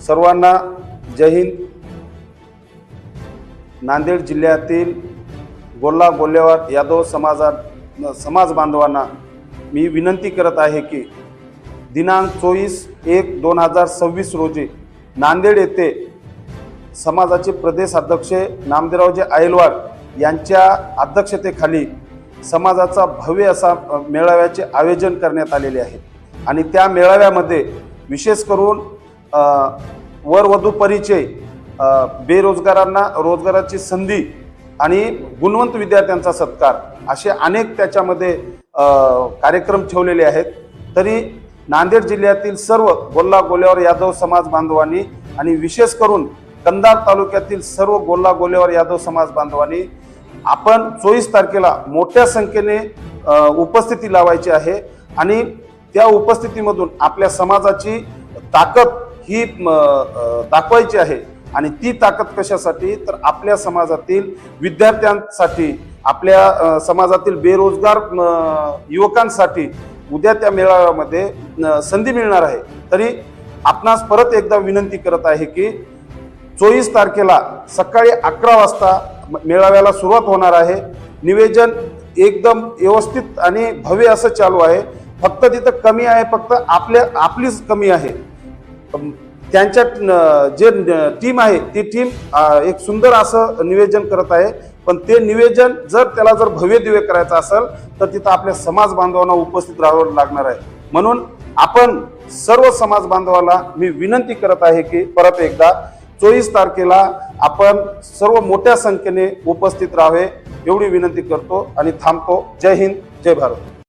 सर्वांना जय हिंद। नांदेड जिल्ह्यातील गोल्ला गोल्लेवार यादव समाज बांधवांना मी विनंती करत आहे की दिनांक 24/1/2026 रोजी नांदेड येथे समाजाचे प्रदेश अध्यक्ष नामदेवरावजी आयलवाड यांच्या अध्यक्षतेखाली समाजाचा भव्य असा मेळाव्याचे आयोजन करण्यात आलेले आहे आणि त्या मेळाव्यामध्ये विशेष करून वरवधू परिचय, बेरोजगारांना रोजगाराची संधी आणि गुणवंत विद्यार्थ्यांचा सत्कार असे अनेक त्याच्यामध्ये कार्यक्रम ठेवलेले आहेत। तरी नांदेड जिल्ह्यातील सर्व गोल्ला गोल्लेवार यादव समाज बांधवांनी आणि विशेष करून कंधार तालुक्यातील सर्व गोल्ला गोल्लेवार यादव समाज बांधवांनी आपण 24 तारखेला मोठ्या संख्येने उपस्थिती लावायची आहे आणि त्या उपस्थितीमधून आपल्या समाजाची ताकद ही दाखवायची आहे। आणि ती ताकद कशासाठी तर आपल्या समाजातील विद्यार्थ्यांसाठी, आपल्या समाजातील बेरोजगार युवकांसाठी उद्या त्या मेळाव्यामध्ये संधी मिळणार आहे। तरी आपणास परत एकदा विनंती करत आहे की 24 तारखेला सकाळी 11 वाजता मेळाव्याला सुरुवात होणार आहे। निवेदन एकदम व्यवस्थित आणि भव्य असं चालू आहे। फक्त तिथं कमी आहे, फक्त आपलीच कमी आहे। त्यांच्या जे टीम आहे ती टीम एक सुंदर असं निवेदन करत आहे, पण ते निवेदन त्याला जर भव्य दिव्य करायचं असेल तर तिथं आपल्या समाज बांधवांना उपस्थित राहावं लागणार आहे। म्हणून आपण सर्व समाज बांधवाला मी विनंती करत आहे की परत एकदा 24 तारखेला आपण सर्व मोठ्या संख्येने उपस्थित राहावे एवढी विनंती करतो आणि थांबतो। जय हिंद, जय भारत।